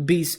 20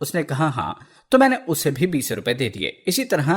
اس نے کہا ہاں، تو میں نے اسے بھی 20 روپے دے دیے۔ اسی طرح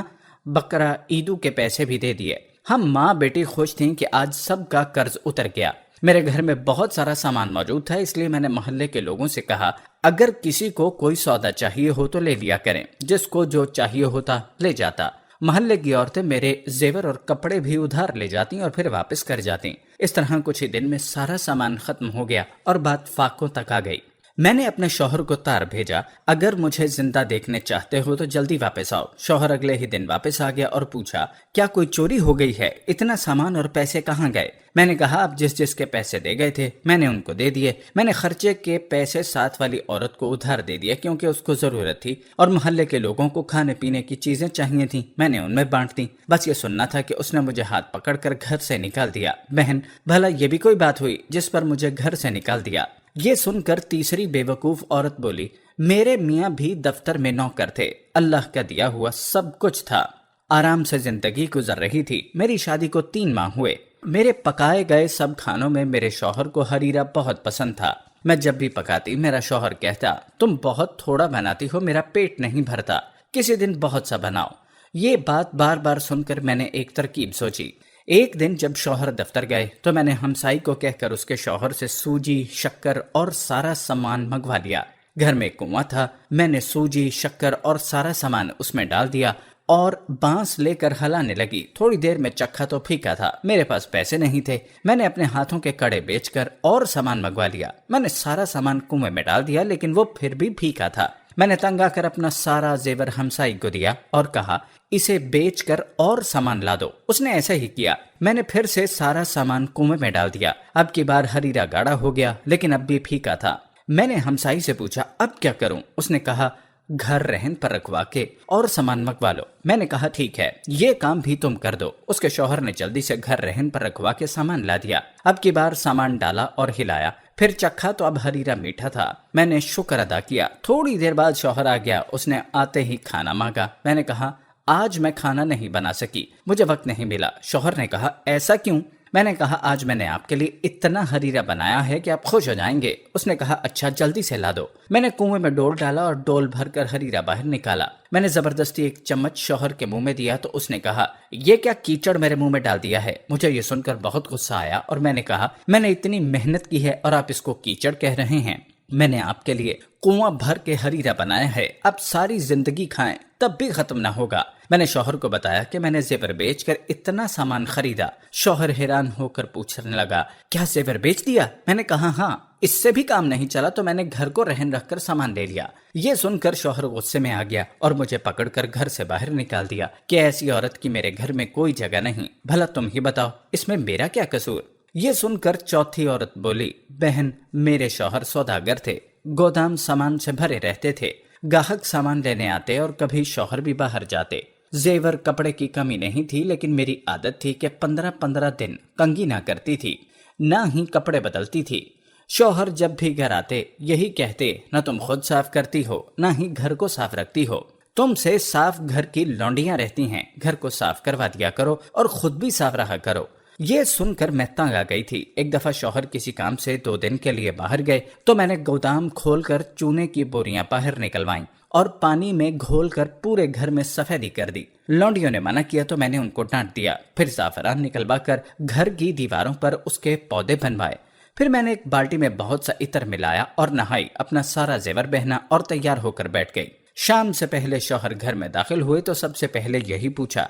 بقرہ عیدوں کے پیسے بھی دے دیے۔ ہم ماں بیٹی خوش تھیں کہ آج سب کا قرض اتر گیا۔ میرے گھر میں بہت سارا سامان موجود تھا، اس لیے میں نے محلے کے لوگوں سے کہا اگر کسی کو کوئی سودا چاہیے ہو تو لے لیا کریں، جس کو جو چاہیے ہوتا لے جاتا۔ محلے کی عورتیں میرے زیور اور کپڑے بھی ادھار لے جاتی اور پھر واپس کر جاتی۔ اس طرح کچھ ہی دن میں سارا سامان ختم ہو گیا اور بات فاقوں تک آ گئی۔ میں نے اپنے شوہر کو تار بھیجا، اگر مجھے زندہ دیکھنے چاہتے ہو تو جلدی واپس آؤ۔ شوہر اگلے ہی دن واپس آ گیا اور پوچھا کیا کوئی چوری ہو گئی ہے؟ اتنا سامان اور پیسے کہاں گئے؟ میں نے کہا اب جس جس کے پیسے دے گئے تھے میں نے ان کو دے دیے۔ میں نے خرچے کے پیسے ساتھ والی عورت کو ادھار دے دیے کیونکہ اس کو ضرورت تھی، اور محلے کے لوگوں کو کھانے پینے کی چیزیں چاہیے تھیں، میں نے ان میں بانٹ دی۔ بس یہ سننا تھا کہ اس نے مجھے ہاتھ پکڑ کر گھر سے نکال دیا۔ بہن، بھلا یہ بھی کوئی بات ہوئی جس پر مجھے گھر سے نکال دیا؟ یہ سن کر تیسری بے وقوف عورت بولی میرے میاں بھی دفتر میں نوکر تھے، اللہ کا دیا ہوا سب کچھ تھا، آرام سے زندگی گزر رہی تھی۔ میری شادی کو 3 ماہ ہوئے۔ میرے پکائے گئے سب کھانوں میں میرے شوہر کو ہریرا بہت پسند تھا۔ میں جب بھی پکاتی میرا شوہر کہتا تم بہت تھوڑا بناتی ہو، میرا پیٹ نہیں بھرتا، کسی دن بہت سا بناؤ۔ یہ بات بار بار سن کر میں نے ایک ترکیب سوچی۔ ایک دن جب شوہر دفتر گئے تو میں نے ہمسائی کو کہہ کر اس کے شوہر سے سوجی، شکر اور سارا سامان منگوا لیا۔ گھر میں ایک کنواں تھا، میں نے سوجی، شکر اور سارا سامان اس میں ڈال دیا اور بانس لے کر ہلانے لگی۔ تھوڑی دیر میں چکھا تو پھیکا تھا، میرے پاس پیسے نہیں تھے۔ میں نے اپنے ہاتھوں کے کڑے بیچ کر اور سامان منگوا لیا۔ میں نے سارا سامان کنویں میں ڈال دیا لیکن وہ پھر بھی پھیکا تھا۔ میں نے تنگ آ کر اپنا سارا زیور ہمسائی کو دیا اور کہا اسے بیچ کر اور سامان لا دو۔ اس نے ایسا ہی کیا۔ میں نے پھر سے سارا سامان کنویں میں ڈال دیا۔ اب کی بار ہریرا گاڑھا ہو گیا لیکن اب بھی پھیکا تھا۔ میں نے ہمسائی سے پوچھا اب کیا کروں؟ اس نے کہا گھر رہن پر رکھوا کے اور سامان منگوا لو۔ میں نے کہا ٹھیک ہے، یہ کام بھی تم کر دو۔ اس کے شوہر نے جلدی سے گھر رہن پر رکھوا کے سامان لا دیا۔ اب کی بار سامان ڈالا اور ہلایا، پھر چکھا تو اب ہریرا میٹھا تھا۔ میں نے شکر ادا کیا۔ تھوڑی دیر بعد شوہر آ گیا، اس نے آتے ہی کھانا مانگا۔ میں نے کہا آج میں کھانا نہیں بنا سکی، مجھے وقت نہیں ملا۔ شوہر نے کہا ایسا کیوں؟ میں نے کہا آج میں نے آپ کے لیے اتنا ہریرا بنایا ہے کہ آپ خوش ہو جائیں گے۔ اس نے کہا اچھا جلدی سے لا دو۔ میں نے کنویں میں ڈول ڈالا اور ڈول بھر کر ہریرا باہر نکالا۔ میں نے زبردستی ایک چمچ شوہر کے منہ میں دیا تو اس نے کہا یہ کیا کیچڑ میرے منہ میں ڈال دیا ہے؟ مجھے یہ سن کر بہت غصہ آیا اور میں نے کہا میں نے اتنی محنت کی ہے اور آپ اس کو کیچڑ کہہ رہے ہیں؟ میں نے آپ کے لیے کنواں بھر کے ہریرا بنایا ہے، اب ساری زندگی کھائیں تب بھی ختم نہ ہوگا۔ میں نے شوہر کو بتایا کہ میں نے زیور بیچ کر اتنا سامان خریدا۔ شوہر حیران ہو کر پوچھنے لگا کیا زیور بیچ دیا؟ میں نے کہا ہاں، اس سے بھی کام نہیں چلا تو میں نے گھر کو رہن رکھ کر سامان لے لیا۔ یہ سن کر شوہر غصے میں آ گیا اور مجھے پکڑ کر گھر سے باہر نکال دیا کہ ایسی عورت کی میرے گھر میں کوئی جگہ نہیں، بھلا تم ہی بتاؤ اس میں میرا کیا قصور؟ یہ سن کر چوتھی عورت بولی بہن، میرے شوہر سوداگر تھے، گودام سامان سے بھرے رہتے تھے، گاہک سامان لینے آتے اور کبھی شوہر بھی باہر جاتے۔ زیور کپڑے کی کمی نہیں تھی لیکن میری عادت تھی کہ 15 دن کنگھی نہ کرتی تھی، نہ ہی کپڑے بدلتی تھی۔ شوہر جب بھی گھر آتے یہی کہتے نہ تم خود صاف کرتی ہو نہ ہی گھر کو صاف رکھتی ہو، تم سے صاف گھر کی لونڈیاں رہتی ہیں، گھر کو صاف کروا دیا کرو اور خود بھی صاف رہا کرو۔ یہ سن کر میں تنگ آ گئی تھی۔ ایک دفعہ شوہر کسی کام سے 2 دن کے لیے باہر گئے تو میں نے گودام کھول کر چونے کی بوریاں باہر نکلوائیں اور پانی میں گھول کر پورے گھر میں سفیدی کر دی۔ لونڈیوں نے منع کیا تو میں نے ان کو ڈانٹ دیا، پھر زعفران نکلوا کر گھر کی دیواروں پر اس کے پودے بنوائے۔ پھر میں نے ایک بالٹی میں بہت سا عطر ملایا اور نہائی، اپنا سارا زیور پہنا اور تیار ہو کر بیٹھ گئی۔ شام سے پہلے شوہر گھر میں داخل ہوئے تو سب سے پہلے یہی پوچھا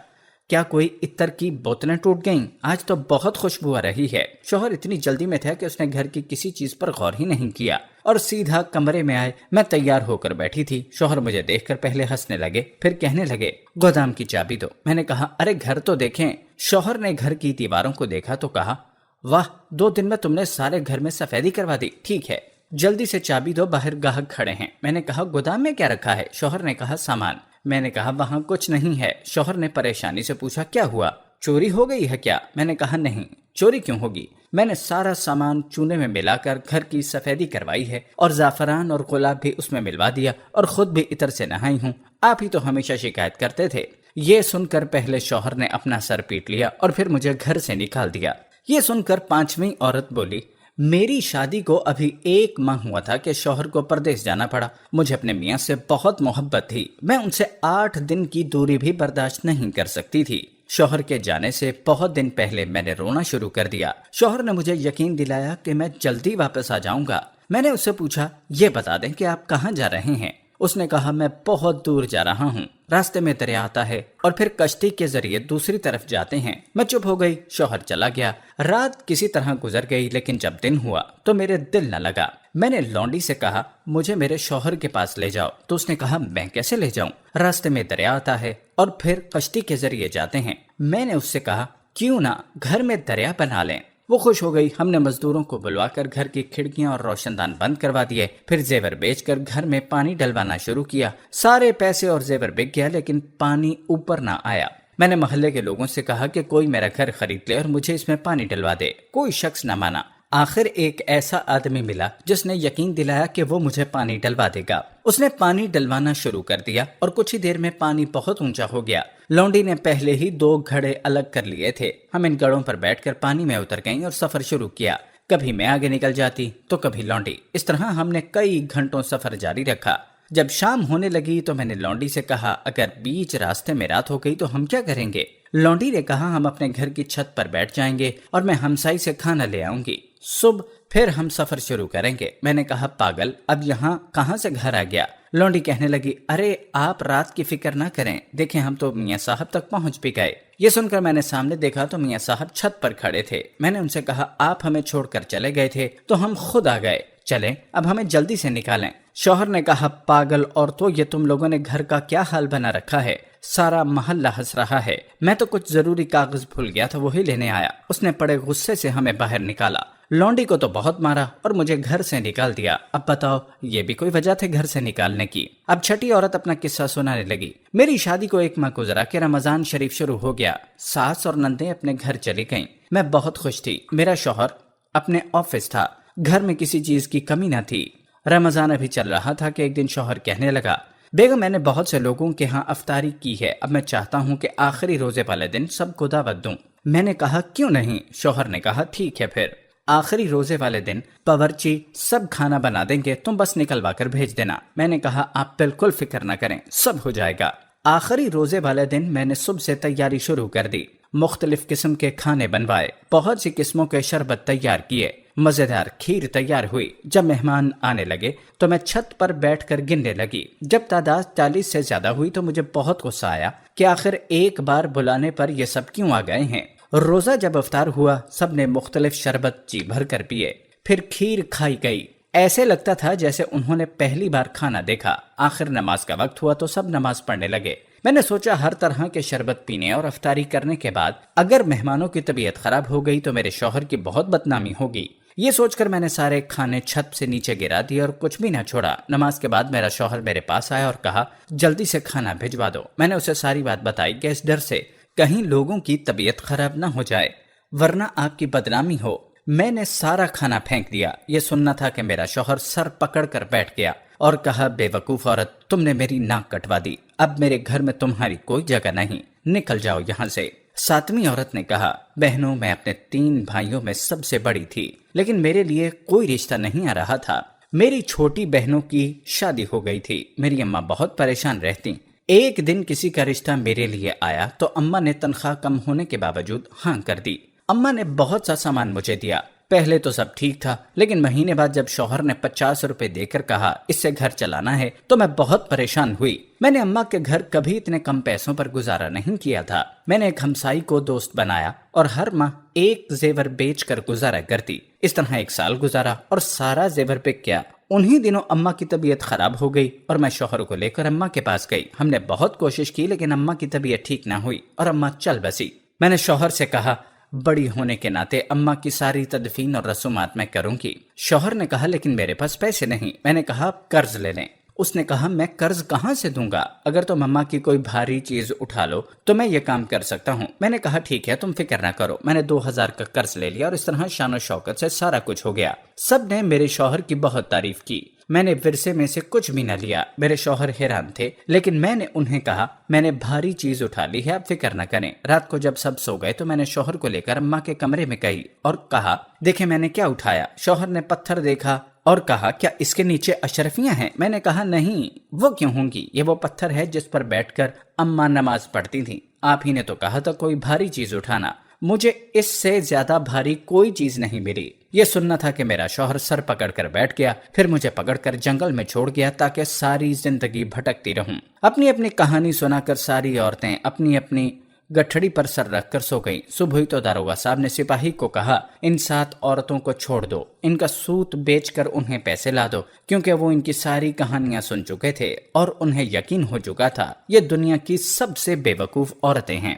کیا کوئی عطر کی بوتلیں ٹوٹ گئیں؟ آج تو بہت خوشبو آ رہی ہے۔ شوہر اتنی جلدی میں تھا کہ اس نے گھر کی کسی چیز پر غور ہی نہیں کیا اور سیدھا کمرے میں آئے۔ میں تیار ہو کر بیٹھی تھی۔ شوہر مجھے دیکھ کر پہلے ہنسنے لگے، پھر کہنے لگے گودام کی چابی دو۔ میں نے کہا ارے گھر تو دیکھیں۔ شوہر نے گھر کی دیواروں کو دیکھا تو کہا واہ، 2 دن میں تم نے سارے گھر میں سفیدی کروا دی، ٹھیک ہے جلدی سے چابی دو، باہر گاہک کھڑے ہیں۔ میں نے کہا گودام میں کیا رکھا ہے؟ شوہر نے کہا سامان۔ میں نے کہا وہاں کچھ نہیں ہے۔ شوہر نے پریشانی سے پوچھا کیا ہوا، چوری ہو گئی ہے کیا؟ میں نے کہا نہیں، چوری کیوں ہوگی؟ میں نے سارا سامان چونے میں ملا کر گھر کی سفیدی کروائی ہے اور زعفران اور گلاب بھی اس میں ملوا دیا اور خود بھی عطر سے نہائی ہوں، آپ ہی تو ہمیشہ شکایت کرتے تھے۔ یہ سن کر پہلے شوہر نے اپنا سر پیٹ لیا اور پھر مجھے گھر سے نکال دیا۔ یہ سن کر 5ویں عورت بولی میری شادی کو ابھی 1 ماہ ہوا تھا کہ شوہر کو پردیس جانا پڑا۔ مجھے اپنے میاں سے بہت محبت تھی، میں ان سے 8 دن کی دوری بھی برداشت نہیں کر سکتی تھی۔ شوہر کے جانے سے بہت دن پہلے میں نے رونا شروع کر دیا۔ شوہر نے مجھے یقین دلایا کہ میں جلدی واپس آ جاؤں گا۔ میں نے اس سے پوچھا، یہ بتا دیں کہ آپ کہاں جا رہے ہیں؟ اس نے کہا، میں بہت دور جا رہا ہوں، راستے میں دریا آتا ہے اور پھر کشتی کے ذریعے دوسری طرف جاتے ہیں۔ میں چپ ہو گئی۔ شوہر چلا گیا۔ رات کسی طرح گزر گئی، لیکن جب دن ہوا تو میرے دل نہ لگا۔ میں نے لونڈی سے کہا، مجھے میرے شوہر کے پاس لے جاؤ، تو اس نے کہا، میں کیسے لے جاؤں؟ راستے میں دریا آتا ہے اور پھر کشتی کے ذریعے جاتے ہیں۔ میں نے اس سے کہا، کیوں نہ گھر میں دریا بنا لیں؟ وہ خوش ہو گئی۔ ہم نے مزدوروں کو بلوا کر گھر کی کھڑکیاں اور روشن دان بند کروا دیے، پھر زیور بیچ کر گھر میں پانی ڈلوانا شروع کیا۔ سارے پیسے اور زیور بک گیا، لیکن پانی اوپر نہ آیا۔ میں نے محلے کے لوگوں سے کہا کہ کوئی میرا گھر خرید لے اور مجھے اس میں پانی ڈلوا دے۔ کوئی شخص نہ مانا۔ آخر ایک ایسا آدمی ملا جس نے یقین دلایا کہ وہ مجھے پانی ڈلوا دے گا۔ اس نے پانی ڈلوانا شروع کر دیا اور کچھ ہی دیر میں پانی بہت اونچا ہو گیا۔ لونڈی نے پہلے ہی 2 گھڑے الگ کر لیے تھے۔ ہم ان گڑوں پر بیٹھ کر پانی میں اتر گئیں اور سفر شروع کیا۔ کبھی میں آگے نکل جاتی تو کبھی لونڈی۔ اس طرح ہم نے کئی گھنٹوں سفر جاری رکھا۔ جب شام ہونے لگی تو میں نے لونڈی سے کہا، اگر بیچ راستے میں رات ہو گئی تو ہم کیا کریں گے؟ لونڈی نے کہا، ہم اپنے گھر کی چھت پر بیٹھ جائیں گے اور میں ہمسائی سے کھانا لے آؤں گی۔ صبح پھر ہم سفر شروع کریں گے۔ میں نے کہا، پاگل، اب یہاں کہاں سے گھر آ گیا؟ لونڈی کہنے لگی، ارے آپ رات کی فکر نہ کریں، دیکھیں ہم تو میاں صاحب تک پہنچ بھی گئے۔ یہ سن کر میں نے سامنے دیکھا تو میاں صاحب چھت پر کھڑے تھے۔ میں نے ان سے کہا، آپ ہمیں چھوڑ کر چلے گئے تھے تو ہم خود آ گئے، چلیں اب ہمیں جلدی سے نکالیں۔ شوہر نے کہا، پاگل عورتوں، یہ تم لوگوں نے گھر کا کیا حال بنا رکھا ہے؟ سارا محلہ ہنس رہا ہے۔ میں تو کچھ ضروری کاغذ بھول گیا تھا، وہی لینے آیا۔ اس نے بڑے غصے سے ہمیں باہر نکالا۔ لونڈی کو تو بہت مارا اور مجھے گھر سے نکال دیا۔ اب بتاؤ، یہ بھی کوئی وجہ تھے گھر سے نکالنے کی؟ اب چھٹی عورت اپنا قصہ سنانے لگی۔ میری شادی کو 1 ماہ گزرا کہ رمضان شریف شروع ہو گیا۔ ساس اور نندیں اپنے گھر چلی گئیں۔ میں بہت خوش تھی۔ میرا شوہر اپنے آفس تھا، گھر میں کسی چیز کی کمی نہ تھی۔ رمضان ابھی چل رہا تھا کہ ایک دن شوہر کہنے لگا، بیگم میں نے بہت سے لوگوں کے ہاں افطاری کی ہے، اب میں چاہتا ہوں کہ آخری روزے والے دن سب کو دعوت دوں۔ میں نے کہا، کیوں نہیں؟ شوہر نے کہا، ٹھیک ہے، پھر آخری روزے والے دن باورچی سب کھانا بنا دیں گے، تم بس نکلوا کر بھیج دینا۔ میں نے کہا، آپ بالکل فکر نہ کریں، سب ہو جائے گا۔ آخری روزے والے دن میں نے صبح سے تیاری شروع کر دی۔ مختلف قسم کے کھانے بنوائے، بہت سی قسموں کے شربت تیار کیے، مزیدار کھیر تیار ہوئی۔ جب مہمان آنے لگے تو میں چھت پر بیٹھ کر گننے لگی۔ جب تعداد 40 سے زیادہ ہوئی تو مجھے بہت غصہ آیا کہ آخر ایک بار بلانے پر یہ سب کیوں آ گئے ہیں۔ روزہ جب افطار ہوا، سب نے مختلف شربت جی بھر کر پیے، پھر کھیر کھائی گئی۔ ایسے لگتا تھا جیسے انہوں نے پہلی بار کھانا دیکھا۔ آخر نماز کا وقت ہوا تو سب نماز پڑھنے لگے۔ میں نے سوچا ہر طرح کے شربت پینے اور افطاری کرنے کے بعد اگر مہمانوں کی طبیعت خراب ہو گئی تو میرے شوہر کی بہت بدنامی ہوگی۔ یہ سوچ کر میں نے سارے کھانے چھت سے نیچے گرا دیے اور کچھ بھی نہ چھوڑا۔ نماز کے بعد میرا شوہر میرے پاس آیا اور کہا، جلدی سے کھانا بھجوا دو۔ میں نے اسے ساری بات بتائی کہ اس ڈر سے کہیں لوگوں کی طبیعت خراب نہ ہو جائے ورنہ آپ کی بدنامی ہو۔ میں نے سارا کھانا پھینک دیا۔ یہ سننا تھا کہ میرا شوہر سر پکڑ کر بیٹھ گیا اور کہا، بے وقوف عورت، تم نے میری ناک کٹوا دی، اب میرے گھر میں تمہاری کوئی جگہ نہیں، نکل جاؤ یہاں سے۔ 7ویں عورت نے کہا، بہنوں، میں اپنے 3 بھائیوں میں سب سے بڑی تھی، لیکن میرے لیے کوئی رشتہ نہیں آ رہا تھا۔ میری چھوٹی بہنوں کی شادی ہو گئی تھی، میری اماں بہت پریشان رہتی۔ ایک دن کسی کا رشتہ میرے لیے آیا تو اماں نے تنخواہ کم ہونے کے باوجود ہاں کر دی۔ اماں نے بہت سا سامان مجھے دیا۔ پہلے تو سب ٹھیک تھا، لیکن مہینے بعد جب شوہر نے 50 روپے دے کر کہا اس سے گھر چلانا ہے تو میں بہت پریشان ہوئی۔ میں نے اماں کے گھر کبھی اتنے کم پیسوں پر گزارا نہیں کیا تھا۔ میں نے ایک ہمسائی کو دوست بنایا اور ہر ماہ ایک زیور بیچ کر گزارا کرتی۔ اس طرح 1 سال گزارا اور سارا زیور بک گیا۔ انہی دنوں اماں کی طبیعت خراب ہو گئی اور میں شوہر کو لے کر اماں کے پاس گئی۔ ہم نے بہت کوشش کی لیکن اماں کی طبیعت ٹھیک نہ ہوئی اور اماں چل بسی۔ میں نے شوہر سے کہا، بڑی ہونے کے ناطے اماں کی ساری تدفین اور رسومات میں کروں گی۔ شوہر نے کہا، لیکن میرے پاس پیسے نہیں۔ میں نے کہا، قرض لے لیں۔ اس نے کہا، میں قرض کہاں سے دوں گا؟ اگر تم اماں کی کوئی بھاری چیز اٹھا لو تو میں یہ کام کر سکتا ہوں۔ میں نے کہا، ٹھیک ہے، تم فکر نہ کرو۔ میں نے 2000 کا قرض لے لیا اور اس طرح شان و شوکت سے سارا کچھ ہو گیا۔ سب نے میرے شوہر کی بہت تعریف کی۔ میں نے ورثے میں سے کچھ بھی نہ لیا۔ میرے شوہر حیران تھے، لیکن میں نے انہیں کہا میں نے بھاری چیز اٹھا لی ہے، آپ فکر نہ کریں۔ رات کو جب سب سو گئے تو میں نے شوہر کو لے کر اماں کے کمرے میں گئی اور کہا دیکھیں میں نے کیا اٹھایا۔ شوہر نے پتھر دیکھا اور کہا کیا اس کے نیچے اشرفیاں ہیں؟ میں نے کہا نہیں، وہ کیوں ہوں گی، یہ وہ پتھر ہے جس پر بیٹھ کر اماں نماز پڑھتی تھیں۔ آپ ہی نے تو کہا تھا کوئی بھاری چیز اٹھانا، مجھے اس سے زیادہ بھاری کوئی چیز نہیں ملی۔ یہ سننا تھا کہ میرا شوہر سر پکڑ کر بیٹھ گیا، پھر مجھے پکڑ کر جنگل میں چھوڑ گیا تاکہ ساری زندگی بھٹکتی رہوں۔ اپنی اپنی کہانی سنا کر ساری عورتیں اپنی اپنی گٹھڑی پر سر رکھ کر سو گئیں۔ صبح ہوئی تو داروغہ صاحب نے سپاہی کو کہا ان 7 عورتوں کو چھوڑ دو، ان کا سوت بیچ کر انہیں پیسے لا دو، کیونکہ وہ ان کی ساری کہانیاں سن چکے تھے اور انہیں یقین ہو چکا تھا یہ دنیا کی سب سے بے وقوف عورتیں ہیں۔